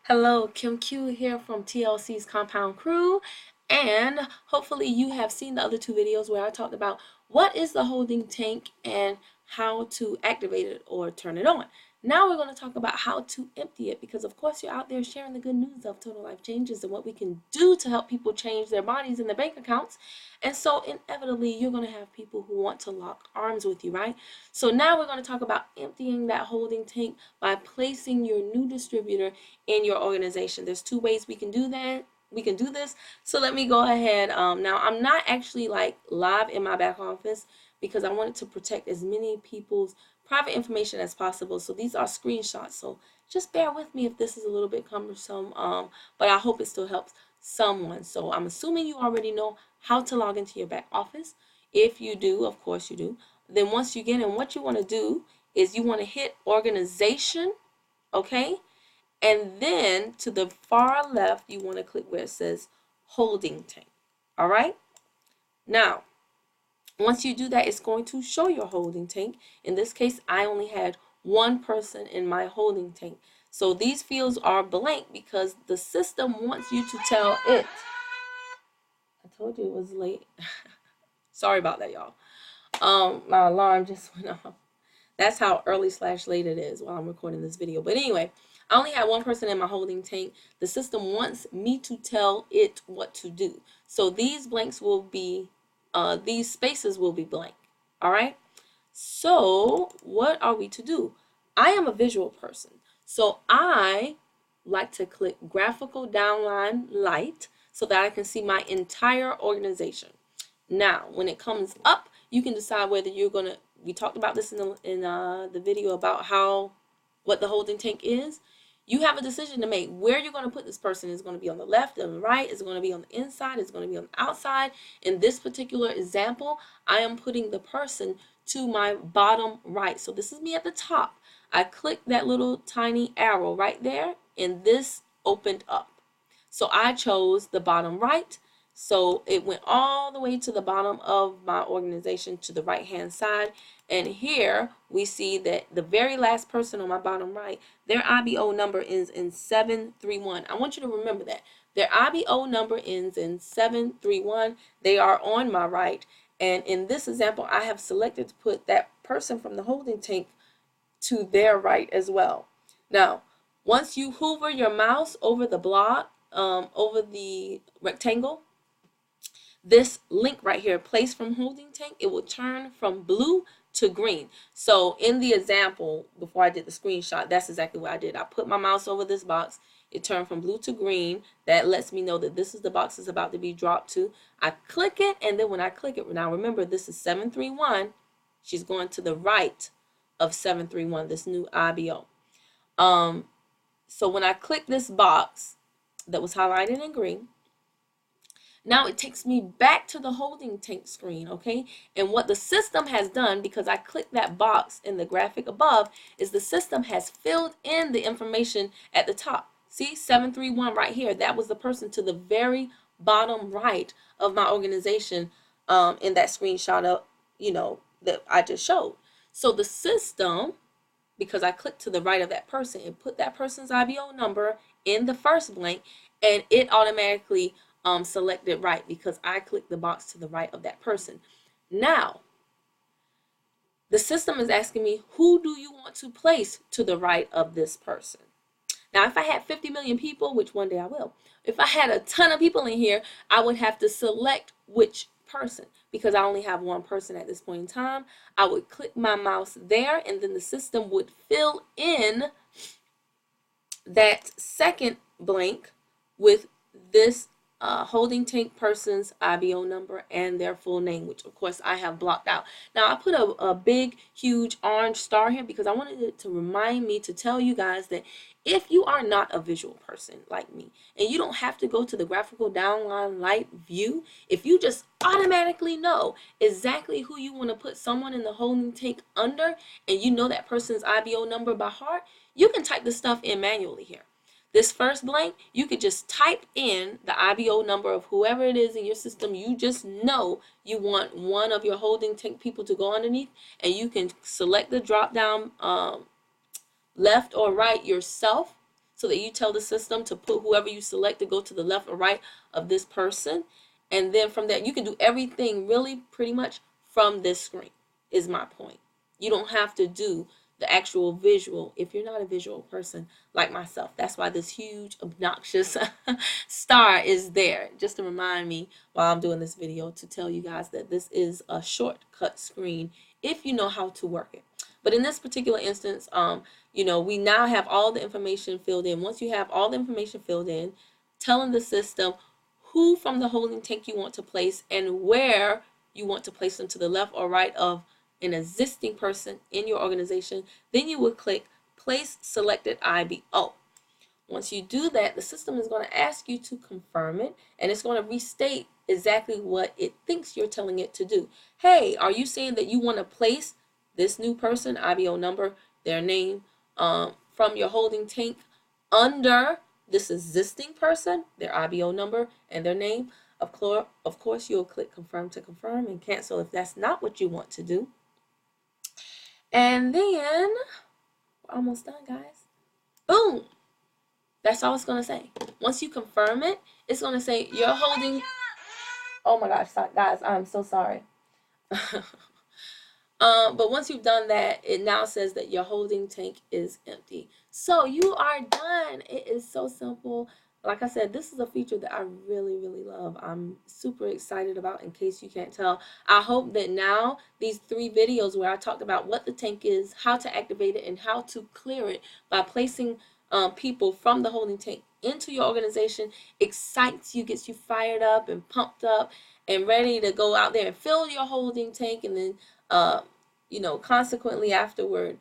Hello, Kim Q here from TLC's Compound Crew, and hopefully you have seen the other two videos where I talked about what is the holding tank and how to activate it or turn it on. Now we're going to talk about how to empty it because of course you're out there sharing the good news of total life changes and what we can do to help people change their bodies and their bank accounts. And so inevitably you're going to have people who want to lock arms with you, right? So now we're going to talk about emptying that holding tank by placing your new distributor in your organization. There's two ways we can do that. We can do this. So let me go ahead. Now I'm not actually like live in my back office because I wanted to protect as many people's private information as possible. So these are screenshots. So just bear with me if this is a little bit cumbersome. But I hope it still helps someone. So I'm assuming you already know how to log into your back office. If you do, of course you do. Then once you get in, what you want to do is you want to hit organization, okay? And then to the far left, you want to click where it says holding tank. All right. Now, once you do that, it's going to show your holding tank. In this case, I only had one person in my holding tank. So these fields are blank because the system wants you to tell it. I told you it was late. Sorry about that, y'all. My alarm just went off. That's how early/late it is while I'm recording this video. But anyway, I only had one person in my holding tank. The system wants me to tell it what to do. So these blanks will be, these spaces will be blank. All right. So what are we to do? I am a visual person. So I like to click graphical downline light so that I can see my entire organization. Now, when it comes up, you can decide whether you're going to, we talked about this in the video about what the holding tank is. You have a decision to make where you're going to put this person. Is it going to be on the left, on the right? Is it going to be on the inside? Is it going to be on the outside? In this particular example, I am putting the person to my bottom right. So this is me at the top. I clicked that little tiny arrow right there, and this opened up. So I chose the bottom right. So it went all the way to the bottom of my organization to the right hand side. And here we see that the very last person on my bottom right, their IBO number ends in 731. I want you to remember that. Their IBO number ends in 731. They are on my right. And in this example, I have selected to put that person from the holding tank to their right as well. Now, once you hover your mouse over the block, over the rectangle, this link right here, place from holding tank, it will turn from blue to green. So in the example, before I did the screenshot, that's exactly what I did. I put my mouse over this box. It turned from blue to green. That lets me know that this is the box that's about to be dropped to. I click it, and then when I click it, now remember this is 731. She's going to the right of 731, this new IBO. So when I click this box that was highlighted in green, now it takes me back to the holding tank screen, okay? And what the system has done, because I clicked that box in the graphic above, is the system has filled in the information at the top. See, 731 right here, that was the person to the very bottom right of my organization in that screenshot of, that I just showed. So the system, because I clicked to the right of that person and put that person's IBO number in the first blank, and it automatically selected right because I clicked the box to the right of that person. Now, the system is asking me, who do you want to place to the right of this person? Now, if I had 50 million people, which one day I will, if I had a ton of people in here, I would have to select which person. Because I only have one person at this point in time, I would click my mouse there, and then the system would fill in that second blank with this holding tank person's IBO number and their full name, which of course I have blocked out. Now I put a big, huge orange star here because I wanted it to remind me to tell you guys that if you are not a visual person like me, and you don't have to go to the graphical downline light view, if you just automatically know exactly who you want to put someone in the holding tank under, and you know that person's IBO number by heart, you can type this stuff in manually here. This first blank, you could just type in the IBO number of whoever it is in your system. You just know you want one of your holding tank people to go underneath, and you can select the drop down left or right yourself so that you tell the system to put whoever you select to go to the left or right of this person. And then from that, you can do everything really pretty much from this screen, is my point. You don't have to do the actual visual if you're not a visual person like myself. That's why this huge obnoxious star is there, just to remind me while I'm doing this video to tell you guys that this is a shortcut screen if you know how to work it. But in this particular instance, we now have all the information filled in. Once you have all the information filled in, telling the system who from the holding tank you want to place and where you want to place them, to the left or right of an existing person in your organization, then you would click Place Selected IBO. Once you do that, the system is going to ask you to confirm it, and it's going to restate exactly what it thinks you're telling it to do. Hey, are you saying that you want to place this new person, IBO number, their name, from your holding tank under this existing person, their IBO number and their name? Of course, you'll click confirm to confirm and cancel if that's not what you want to do. And then, we're almost done, guys. Boom! That's all it's going to say. Once you confirm it, it's going to say you're holding... Oh my gosh, guys, I'm so sorry. But once you've done that, it now says that your holding tank is empty. So you are done. It is so simple. Like I said, this is a feature that I really, really love. I'm super excited about, in case you can't tell. I hope that now these 3 videos where I talked about what the tank is, how to activate it, and how to clear it by placing people from the holding tank into your organization excites you, gets you fired up and pumped up and ready to go out there and fill your holding tank, and then consequently afterward,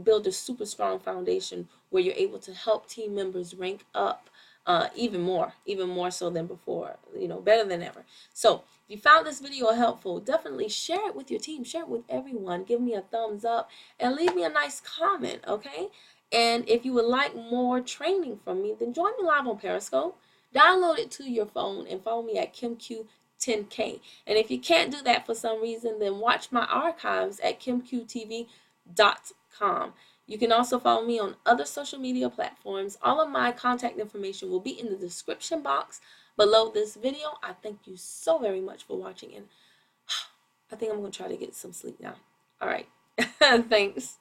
build a super strong foundation where you're able to help team members rank up even more so than before, better than ever. So if you found this video helpful, definitely share it with your team, share it with everyone, give me a thumbs up, and leave me a nice comment, okay? And if you would like more training from me, then join me live on Periscope, download it to your phone, and follow me at KimQ10K. And if you can't do that for some reason, then watch my archives at KimQTV.com. You can also follow me on other social media platforms. All of my contact information will be in the description box below this video. I thank you so very much for watching, and I think I'm going to try to get some sleep now. All right. Thanks.